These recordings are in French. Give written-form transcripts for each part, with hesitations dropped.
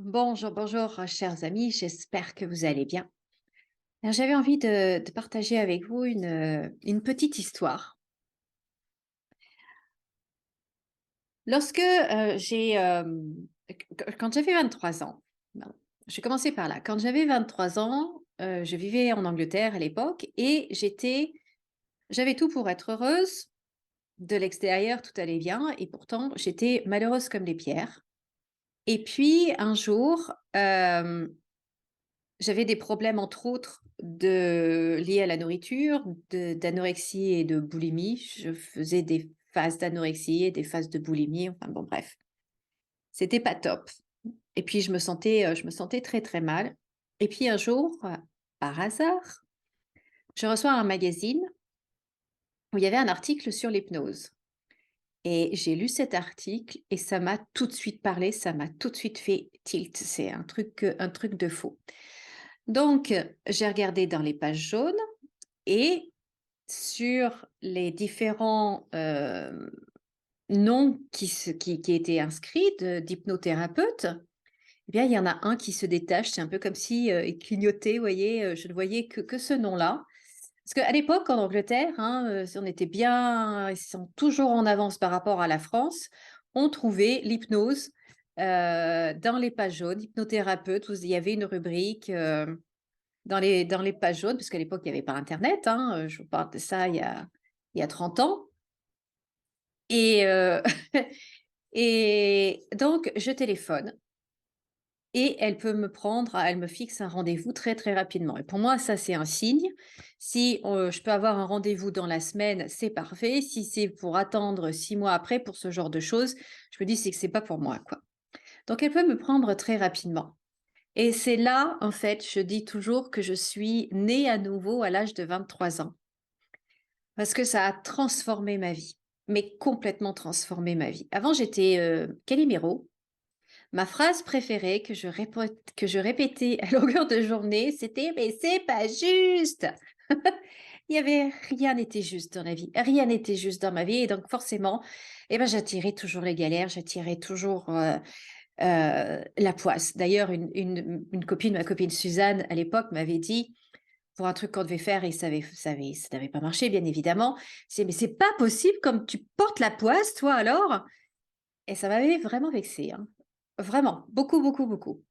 Bonjour, bonjour, chers amis, j'espère que vous allez bien. Alors, j'avais envie de partager avec vous une petite histoire. Lorsque quand j'avais 23 ans, non, je vais commencer par là. Quand j'avais 23 ans, je vivais en Angleterre à l'époque et j'avais tout pour être heureuse. De l'extérieur, tout allait bien et pourtant, j'étais malheureuse comme les pierres. Et puis, un jour, j'avais des problèmes, entre autres, liés à la nourriture, d'anorexie et de boulimie. Je faisais des phases d'anorexie et des phases de boulimie. Enfin bon, bref, c'était pas top. Et puis je me sentais très très mal. Et puis un jour, par hasard, je reçois un magazine où il y avait un article sur l'hypnose. Et j'ai lu cet article et ça m'a tout de suite parlé, ça m'a tout de suite fait tilt. C'est un truc de faux. Donc, j'ai regardé dans les pages jaunes. Et sur les différents noms qui étaient inscrits d'hypnothérapeutes, eh bien, il y en a un qui se détache. C'est un peu comme si il clignotait, vous voyez, je ne voyais que ce nom-là. Parce qu'à l'époque, en Angleterre, hein, on était bien, ils sont toujours en avance par rapport à la France. On trouvait l'hypnose dans les pages jaunes, hypnothérapeute. Il y avait une rubrique. Dans les pages jaunes, parce qu'à l'époque, il n'y avait pas Internet, hein, je vous parle de ça il y a 30 ans. Et, et donc, je téléphone et elle me fixe un rendez-vous très, très rapidement. Et pour moi, ça, c'est un signe. Si je peux avoir un rendez-vous dans la semaine, c'est parfait. Si c'est pour attendre 6 mois après pour ce genre de choses, je me dis c'est que c'est pas pour moi, quoi. Donc, elle peut me prendre très rapidement. Et c'est là, en fait, je dis toujours que je suis née à nouveau à l'âge de 23 ans. Parce que ça a transformé ma vie, mais complètement transformé ma vie. Avant, j'étais Calimero. Ma phrase préférée que je répétais à longueur de journée, c'était «Mais c'est pas juste!» Il y avait rien n'était juste dans la vie, rien n'était juste dans ma vie et donc forcément, eh ben, j'attirais toujours les galères, j'attirais toujours, la poisse. D'ailleurs, une copine, ma copine Suzanne, à l'époque, m'avait dit, pour un truc qu'on devait faire et ça n'avait pas marché, bien évidemment. C'est: «Mais c'est pas possible comme tu portes la poisse, toi, alors?» Et ça m'avait vraiment vexée, hein. Vraiment, beaucoup, beaucoup, beaucoup.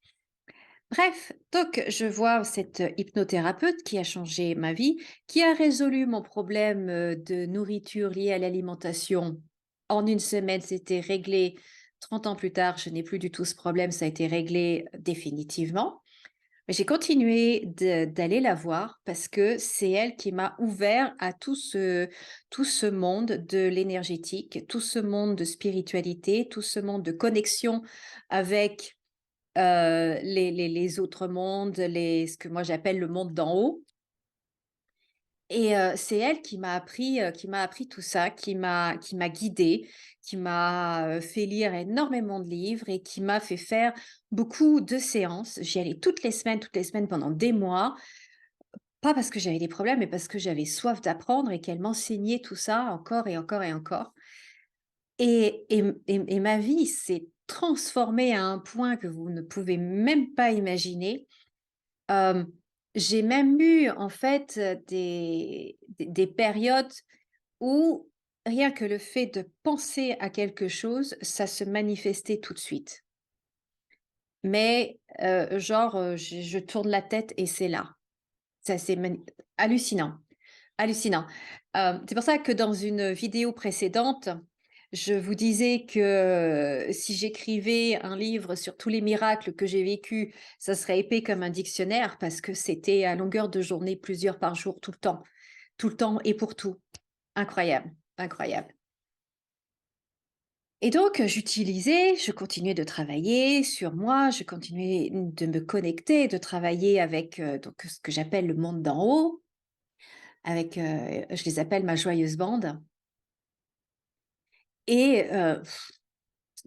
Bref, donc je vois cette hypnothérapeute qui a changé ma vie, qui a résolu mon problème, de nourriture lié à l'alimentation. En une semaine, c'était réglé. 30 ans plus tard, je n'ai plus du tout ce problème, ça a été réglé définitivement. Mais j'ai continué d'aller la voir parce que c'est elle qui m'a ouvert à tout ce monde de l'énergétique, tout ce monde de spiritualité, tout ce monde de connexion avec les autres mondes, ce que moi j'appelle le monde d'en haut. Et c'est elle qui m'a appris tout ça, qui m'a guidée, qui m'a, fait lire énormément de livres et qui m'a fait faire beaucoup de séances. J'y allais toutes les semaines pendant des mois, pas parce que j'avais des problèmes, mais parce que j'avais soif d'apprendre et qu'elle m'enseignait tout ça encore et encore et encore. Et ma vie s'est transformée à un point que vous ne pouvez même pas imaginer. Hem, j'ai même eu en fait, des périodes où rien que le fait de penser à quelque chose, ça se manifestait tout de suite. Mais, genre, je tourne la tête et c'est là. Ça c'est hallucinant, hallucinant. C'est pour ça que dans une vidéo précédente, je vous disais que, si j'écrivais un livre sur tous les miracles que j'ai vécus, ça serait épais comme un dictionnaire parce que c'était à longueur de journée, plusieurs par jour, tout le temps et pour tout. Incroyable, incroyable. Et donc, je continuais de travailler sur moi, je continuais de me connecter, de travailler avec, donc ce que j'appelle le monde d'en haut, avec, je les appelle ma joyeuse bande et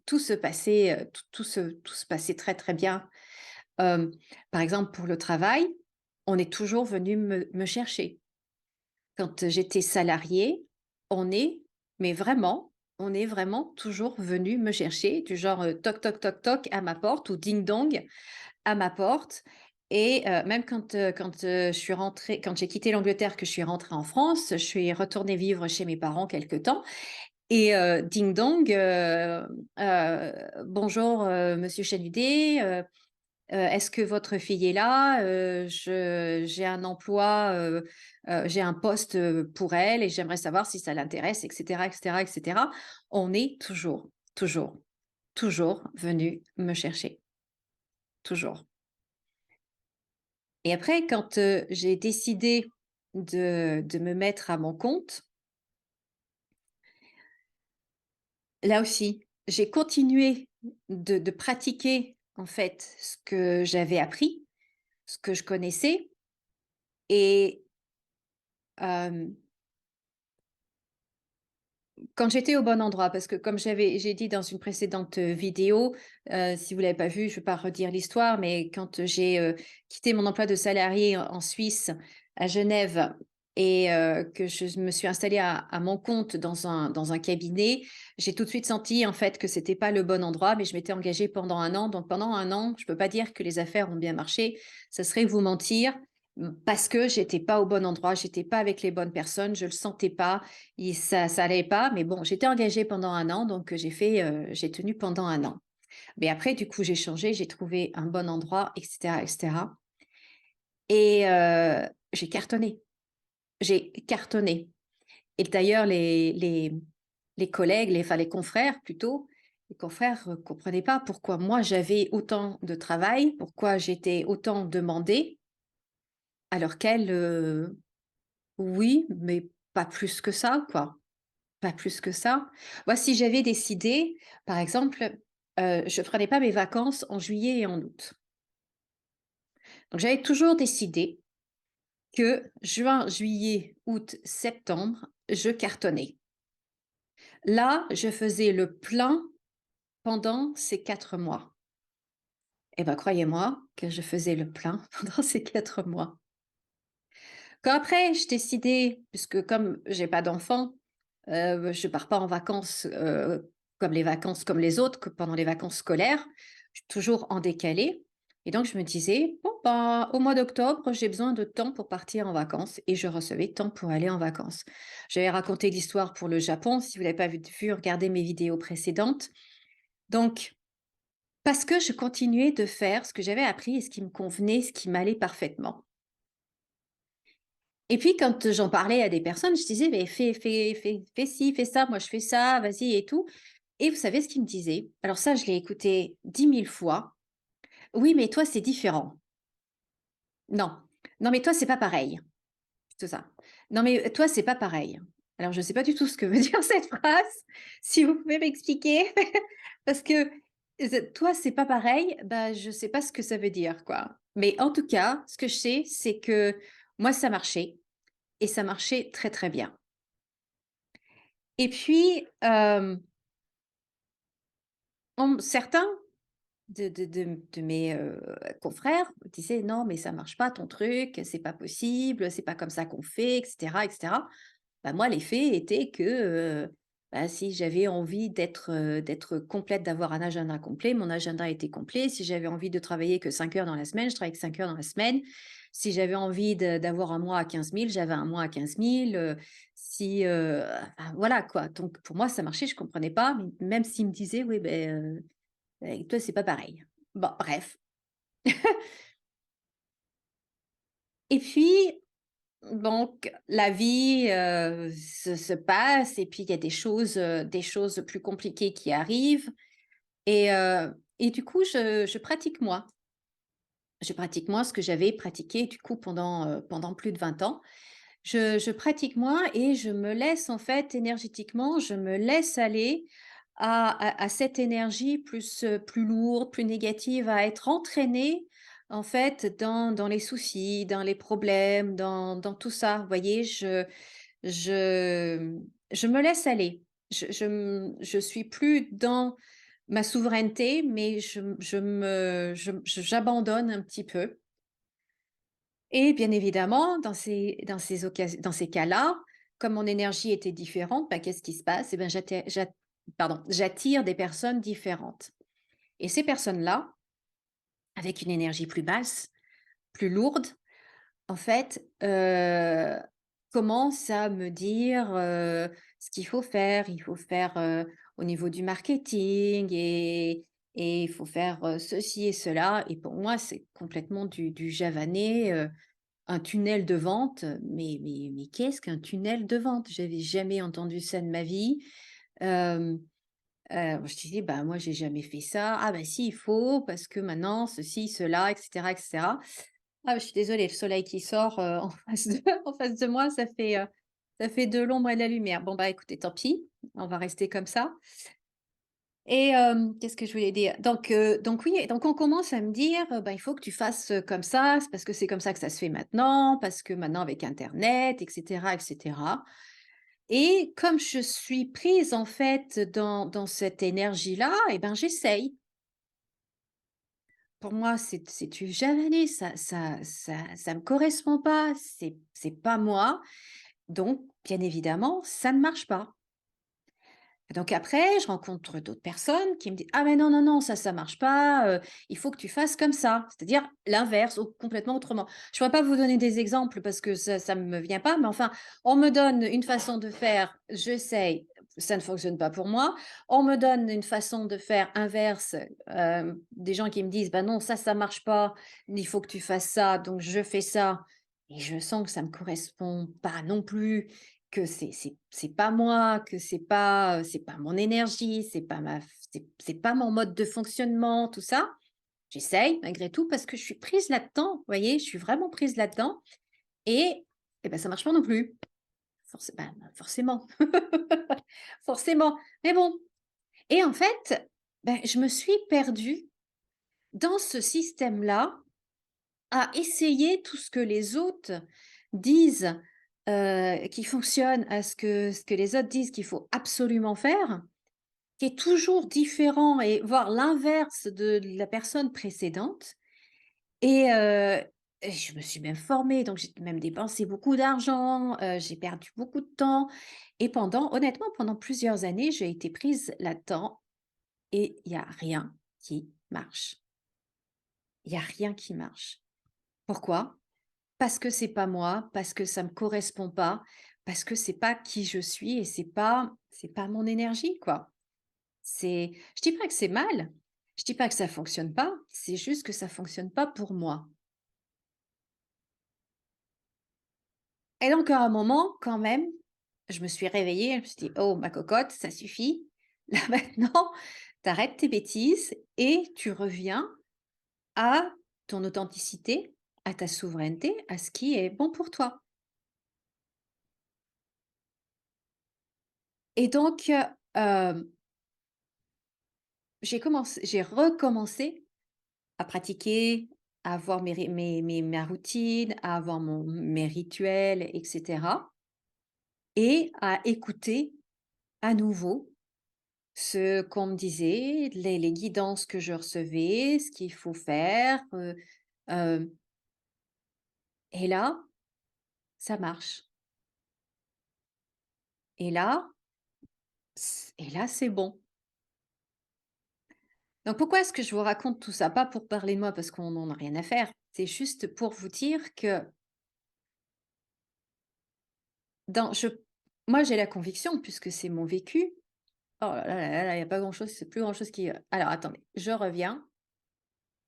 tout se passait, tout se passait très, très bien. Hem, Par exemple, pour le travail, on est toujours venu me chercher. Quand j'étais salariée, on est mais vraiment on est vraiment toujours venu me chercher, du genre, toc toc toc toc à ma porte ou ding dong à ma porte et même quand je suis rentrée quand j'ai quitté l'Angleterre, que je suis rentrée en France, je suis retournée vivre chez mes parents quelque temps et ding dong, «Bonjour, monsieur Chanudet, est-ce que votre fille est là? Je j'ai un emploi, j'ai un poste, pour elle et j'aimerais savoir si ça l'intéresse» et cetera et cetera et cetera. On est toujours, toujours, toujours venu me chercher, toujours. Et après quand, j'ai décidé de me mettre à mon compte, là aussi, j'ai continué de pratiquer, en fait, ce que j'avais appris, ce que je connaissais et hem quand j'étais au bon endroit, parce que comme j'ai dit dans une précédente, vidéo, si vous l'avez pas vue, je ne vais pas redire l'histoire, mais quand, j'ai, quitté mon emploi de salarié en Suisse, à Genève et que je me suis installée à mon compte dans un cabinet, j'ai tout de suite senti en fait que c'était pas le bon endroit, mais je m'étais engagée pendant un an. Donc pendant un an, je peux pas dire que les affaires ont bien marché, ça serait vous mentir, parce que j'étais pas au bon endroit, j'étais pas avec les bonnes personnes, je le sentais pas. Et ça allait pas, mais bon, j'étais engagée pendant un an, donc j'ai tenu pendant un an. Mais après, du coup, j'ai changé, j'ai trouvé un bon endroit et cetera et cetera et j'ai cartonné. J'ai cartonné et d'ailleurs les collègues, les confrères plutôt, les confrères, comprenaient pas pourquoi moi j'avais autant de travail, pourquoi j'étais autant demandée alors qu'elles, oui, mais pas plus que ça, quoi. Pas plus que ça. Moi, si j'avais décidé, par exemple, je prenais pas mes vacances en juillet et en août. Donc j'avais toujours décidé que juin, juillet, août, septembre, je cartonnais. Là, je faisais le plein pendant ces 4 mois. Et ben, croyez-moi que je faisais le plein pendant ces 4 mois. Quand après je décidais, puisque comme j'ai pas d'enfant, je pars pas en vacances, comme les autres, que pendant les vacances scolaires. Je suis toujours en décalé et donc je me disais: «Bon, bah, au mois d'octobre, j'ai besoin de temps pour partir en vacances» et je recevais temps pour aller en vacances. J'avais raconté l'histoire pour le Japon, si vous l'avez pas vu, regardez mes vidéos précédentes. Donc parce que je continuais de faire ce que j'avais appris et ce qui me convenait, ce qui m'allait parfaitement. Et puis quand j'en parlais à des personnes, je disais: «Mais fais ci, fais ça, moi je fais ça, vas-y et tout». Et vous savez ce qu'ils me disaient? Alors ça, je l'ai écouté 10 000 fois. «Oui, mais toi, c'est différent. Non, non, mais toi, c'est pas pareil». Tout ça. «Non, mais toi, c'est pas pareil». Alors je ne sais pas du tout ce que veut dire cette phrase. Si vous pouvez m'expliquer? Parce que «toi, c'est pas pareil», bah, je sais pas ce que ça veut dire, quoi. Mais en tout cas, ce que je sais, c'est que moi, ça marchait et ça marchait très, très bien. Et puis, certains de mes, confrères disaient: «Non, mais ça marche pas ton truc, c'est pas possible, c'est pas comme ça qu'on fait» et cetera et cetera. Bah, moi, les faits étaient que, bah, si j'avais envie d'être complète, d'avoir un agenda complet, mon agenda était complet. Si j'avais envie de travailler que 5 heures dans la semaine, je travaillais que 5 heures dans la semaine. Si j'avais envie d'avoir un mois à 15 000, j'avais un mois à 15 000. Si, enfin, voilà quoi. Donc pour moi, ça marchait, je comprenais pas, mais même s'ils me disaient: «Oui, ben avec toi, c'est pas pareil». Bon, bref. Et puis, donc la vie, se passe et puis il y a des choses plus compliquées qui arrivent et du coup, je pratique moi. Je pratique moi ce que j'avais pratiqué du coup pendant plus de 20 ans. Je pratique moi et je me laisse en fait énergétiquement, je me laisse aller à cette énergie plus lourde, plus négative, à être entraînée en fait dans les soucis, dans les problèmes, dans tout ça. Vous voyez? Je je me laisse aller. Je suis plus dans ma souveraineté, mais j'abandonne un petit peu et bien évidemment, dans ces cas-là, comme mon énergie était différente, bah, qu'est-ce qui se passe? Et ben, pardon, j'attire des personnes différentes. Et ces personnes-là, avec une énergie plus basse, plus lourde, en fait, commencent à me dire, ce qu'il faut faire. Il faut faire, au niveau du marketing et il faut faire, ceci et cela et pour moi, c'est complètement du javané, un tunnel de vente, mais qu'est-ce qu'un tunnel de vente? J'avais jamais entendu ça de ma vie. Hem, je disais: «Bah, moi, j'ai jamais fait ça». «Ah bah si, il faut parce que maintenant ceci, cela et cetera et cetera». Ah, je suis désolée, le soleil qui sort, en face de en face de moi, ça fait de l'ombre et de la lumière. Bon, bah, écoutez, tant pis, on va rester comme ça et qu'est-ce que je voulais dire? Donc oui, donc on commence à me dire, «Ben, il faut que tu fasses, comme ça, c'est parce que c'est comme ça que ça se fait maintenant, parce que maintenant avec internet et cetera et comme je suis prise, en fait, dans cette énergie-là et ben, j'essaye. Pour moi, c'est du javanais, ça me correspond pas, c'est pas moi, donc bien évidemment, ça ne marche pas. Donc après, je rencontre d'autres personnes qui me disent: «Ah mais non, non, non, ça marche pas, il faut que tu fasses comme ça». C'est-à-dire l'inverse, ou complètement autrement. Je pourrais pas vous donner des exemples parce que ça me vient pas, mais enfin, on me donne une façon de faire, j'essaye, ça ne fonctionne pas pour moi. On me donne une façon de faire inverse, des gens qui me disent: «Bah non, ça marche pas, il faut que tu fasses ça», donc je fais ça et je sens que ça me correspond pas non plus, que c'est pas moi, que c'est pas mon énergie, c'est pas mon mode de fonctionnement, tout ça. J'essaye malgré tout parce que je suis prise là-dedans, vous voyez? Je suis vraiment prise là-dedans et ben ça marche pas non plus. Forcément, forcément. Mais bon et en fait, je me suis perdue dans ce système-là à essayer tout ce que les autres disent, qui fonctionne, à ce que les autres disent qu'il faut absolument faire, qui est toujours différent et voire l'inverse de la personne précédente et je me suis même formée, donc j'ai même dépensé beaucoup d'argent, j'ai perdu beaucoup de temps et honnêtement, pendant plusieurs années, j'ai été prise là-dedans et il y a rien qui marche. Il y a rien qui marche. Pourquoi? Parce que c'est pas moi, parce que ça me correspond pas, parce que c'est pas qui je suis et c'est pas mon énergie, quoi. Je dis pas que c'est mal, je dis pas que ça fonctionne pas, c'est juste que ça fonctionne pas pour moi. Et donc à un moment, quand même, je me suis réveillée, je me suis dit: «Oh ma cocotte, ça suffit. Là maintenant, tu arrêtes tes bêtises et tu reviens à ton authenticité, à ta souveraineté, à ce qui est bon pour toi». Et donc, j'ai recommencé à pratiquer, à avoir ma routine, à avoir mes rituels et cetera et à écouter à nouveau ce qu'on me disait, les guidances que je recevais, ce qu'il faut faire, hem et là, ça marche et là, c'est bon. Donc pourquoi est-ce que je vous raconte tout ça? Pas pour parler de moi parce qu'on n'en a rien à faire, c'est juste pour vous dire que dans je moi, j'ai la conviction puisque c'est mon vécu. Oh là là là là, il y a pas grand-chose, c'est plus grand-chose qui, alors attendez, je reviens.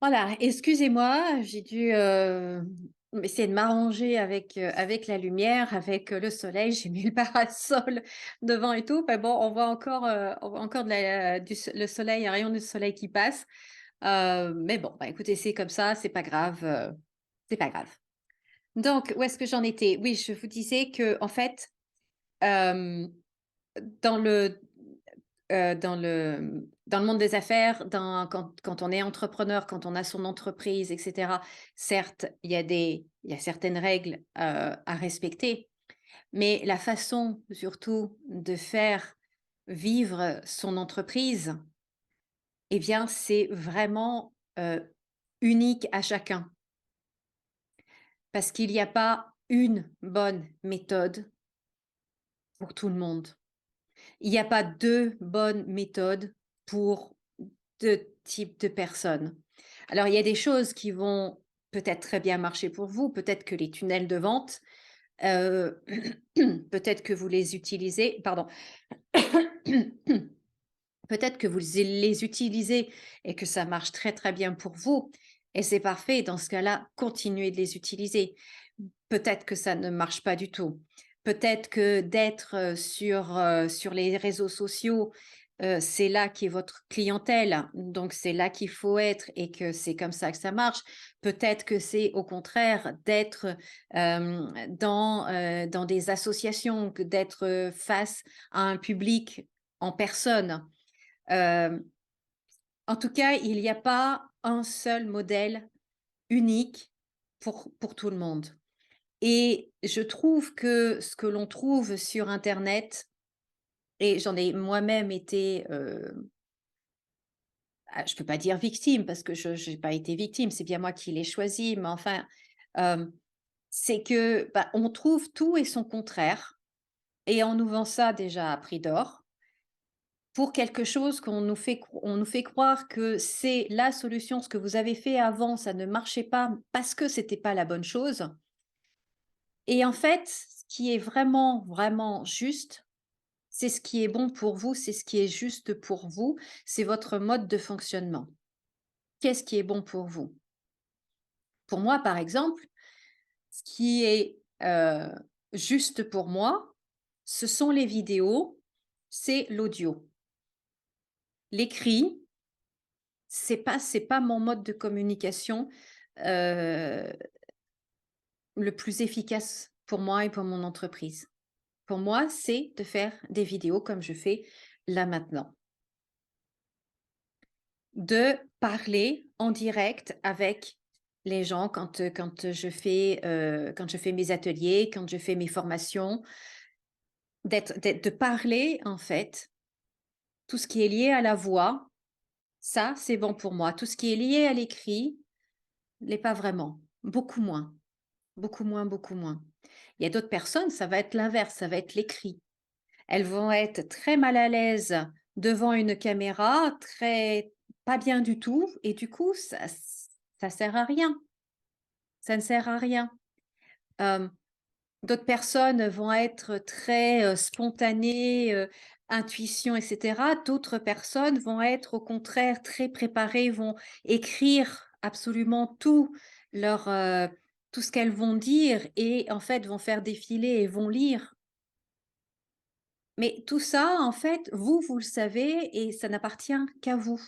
Voilà, excusez-moi, j'ai dû, essayer de m'arranger avec la lumière, avec, le soleil. J'ai mis le parasol devant et tout. Bah, bon, on voit encore de la du le soleil, un rayon de soleil qui passe. Mais bon, bah, écoutez, c'est comme ça, c'est pas grave, c'est pas grave. Donc où est-ce que j'en étais? Oui, je vous disais que en fait, hem, dans le dans le monde des affaires, quand on est entrepreneur, quand on a son entreprise et cetera, certes, il y a certaines règles, à respecter, mais la façon surtout de faire vivre son entreprise, eh bien, c'est vraiment, unique à chacun. Parce qu'il n'y a pas une bonne méthode pour tout le monde. Il n'y a pas 2 bonnes méthodes pour 2 types de personnes. Alors, il y a des choses qui vont peut-être très bien marcher pour vous, peut-être que les tunnels de vente, heu, peut-être que vous les utilisez pardon. Peut-être que vous les utilisez et que ça marche très, très bien pour vous et c'est parfait. Dans ce cas-là, continuez de les utiliser. Peut-être que ça ne marche pas du tout. Peut-être que d'être, sur les réseaux sociaux, c'est là qu'est votre clientèle, donc c'est là qu'il faut être et que c'est comme ça que ça marche. Peut-être que c'est au contraire d'être, dans des associations, que d'être, face à un public en personne. Hem, En tout cas, il n'y a pas un seul modèle unique pour tout le monde. Et je trouve que ce que l'on trouve sur internet et j'en ai moi-même été, je peux pas dire victime parce que je n'ai pas été victime, c'est bien moi qui l'ai choisi, mais enfin, hem, c'est que, bah, on trouve tout et son contraire et on nous vend ça déjà à prix d'or pour quelque chose on nous fait croire que c'est la solution. Ce que vous avez fait avant, ça ne marchait pas parce que c'était pas la bonne chose et en fait, ce qui est vraiment, vraiment juste, c'est ce qui est bon pour vous, c'est ce qui est juste pour vous, c'est votre mode de fonctionnement. Qu'est-ce qui est bon pour vous? Pour moi, par exemple, ce qui est, juste pour moi, ce sont les vidéos, c'est l'audio. L'écrit, c'est pas mon mode de communication, heu, le plus efficace pour moi et pour mon entreprise. Pour moi, c'est de faire des vidéos comme je fais là maintenant. De parler en direct avec les gens quand je fais mes ateliers, quand je fais mes formations, de parler en fait, tout ce qui est lié à la voix, ça, c'est bon pour moi. Tout ce qui est lié à l'écrit, l'est pas vraiment, beaucoup moins, beaucoup moins, beaucoup moins. Il y a d'autres personnes, ça va être l'inverse, ça va être l'écrit. Elles vont être très mal à l'aise devant une caméra, très pas bien du tout et du coup ça sert à rien, ça ne sert à rien. Hem, D'autres personnes vont être très, spontanées, intuition et cetera. D'autres personnes vont être au contraire très préparées, vont écrire absolument tout ce qu'elles vont dire et en fait vont faire défiler et vont lire. Mais tout ça, en fait, vous le savez et ça n'appartient qu'à vous.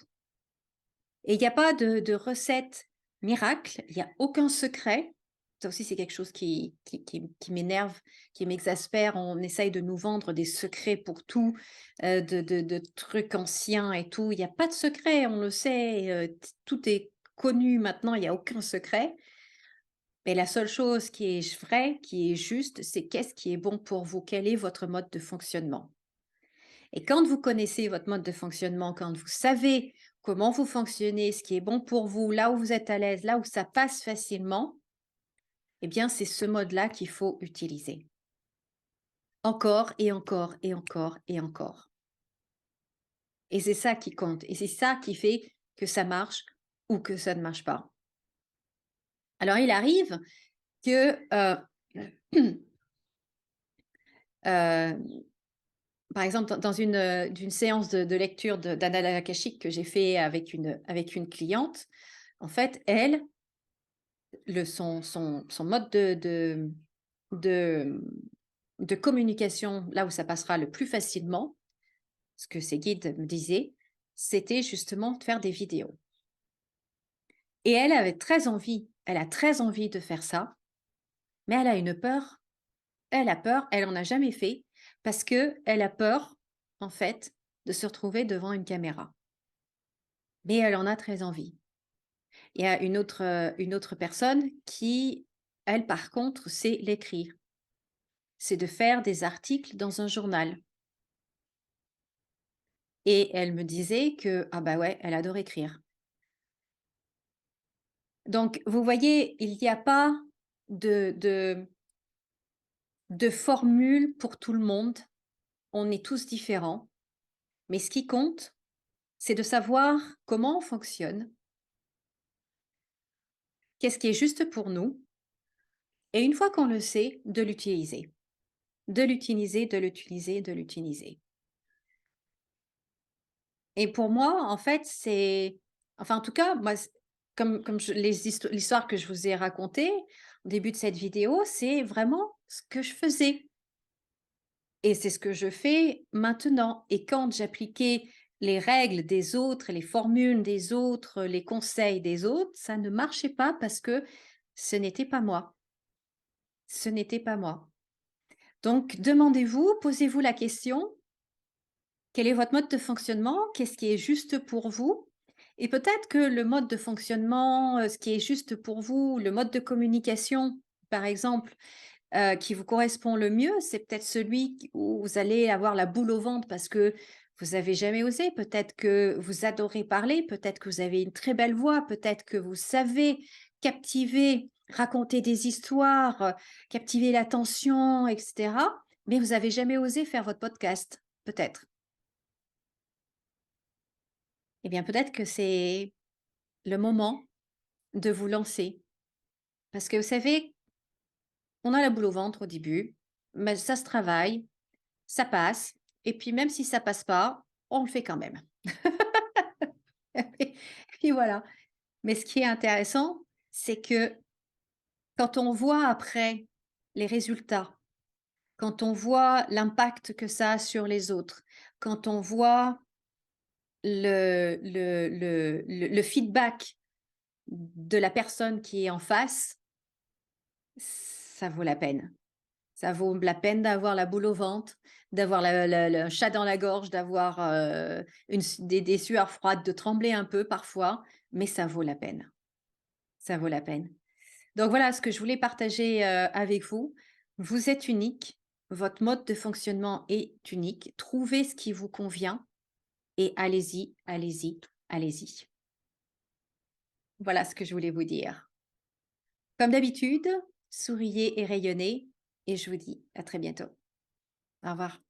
Et il n'y a pas de recette miracle, il y a aucun secret. Ça aussi, c'est quelque chose qui m'énerve, qui m'exaspère. On essaye de nous vendre des secrets pour tout, de trucs anciens et tout. Il n'y a pas de secret, on le sait, tout est connu maintenant, il n'y a aucun secret. Mais la seule chose qui est vraie, qui est juste, c'est qu'est-ce qui est bon pour vous? Quel est votre mode de fonctionnement? Et quand vous connaissez votre mode de fonctionnement, quand vous savez comment vous fonctionnez, ce qui est bon pour vous, là où vous êtes à l'aise, là où ça passe facilement, eh bien, c'est ce mode-là qu'il faut utiliser. Encore et encore et encore et encore. Et c'est ça qui compte. Et c'est ça qui fait que ça marche ou que ça ne marche pas. Alors, il arrive que, euh, par exemple, dans d'une séance de lecture d'Anna Akashique que j'ai fait avec une cliente, en fait, elle, son mode de, de communication, là où ça passera le plus facilement, ce que ses guides me disaient, c'était justement de faire des vidéos. Et elle avait très envie, elle a très envie de faire ça, mais elle a une peur. Elle a peur, elle en a jamais fait, parce que elle a peur, en fait, de se retrouver devant une caméra. Mais elle en a très envie. Il y a une autre personne qui, elle, par contre, sait l'écrire. C'est de faire des articles dans un journal. Et elle me disait que, ah bah ouais, elle adore écrire. Donc, vous voyez, il n'y a pas de, de, de formule pour tout le monde. on est tous différents, mais ce qui compte, c'est de savoir comment on fonctionne, qu'est-ce qui est juste pour nous, et une fois qu'on le sait, de l'utiliser. De l'utiliser, de l'utiliser, de l'utiliser. Et pour moi, en fait, enfin, en tout cas, moi, l'histoire que je vous ai racontée au début de cette vidéo, c'est vraiment ce que je faisais et c'est ce que je fais maintenant. Et quand j'appliquais les règles des autres, les formules des autres, les conseils des autres, ça ne marchait pas parce que ce n'était pas moi. Ce n'était pas moi. Donc, demandez-vous, posez-vous la question: quel est votre mode de fonctionnement? Qu'est-ce qui est juste pour vous? Et peut-être que le mode de fonctionnement, ce qui est juste pour vous, le mode de communication, par exemple, qui vous correspond le mieux, c'est peut-être celui où vous allez avoir la boule au ventre parce que vous avez jamais osé. Peut-être que vous adorez parler, peut-être que vous avez une très belle voix, peut-être que vous savez captiver, raconter des histoires, captiver l'attention, et cetera, mais vous avez jamais osé faire votre podcast, peut-être. Eh bien, peut-être que c'est le moment de vous lancer. Parce que vous savez, on a la boule au ventre au début, mais ça se travaille, ça passe, et puis même si ça passe pas, on le fait quand même. Et puis voilà. Mais ce qui est intéressant, c'est que quand on voit après les résultats, quand on voit l'impact que ça a sur les autres, quand on voit le feedback de la personne qui est en face, ça vaut la peine. Ça vaut la peine d'avoir la boule au ventre, d'avoir le chat dans la gorge, d'avoir, des sueurs froides, de trembler un peu parfois, mais ça vaut la peine. Ça vaut la peine. Donc voilà ce que je voulais partager, avec vous. Vous êtes unique, votre mode de fonctionnement est unique. Trouvez ce qui vous convient et allez-y, allez-y, allez-y. Voilà ce que je voulais vous dire. Comme d'habitude, souriez et rayonnez et je vous dis à très bientôt. Au revoir.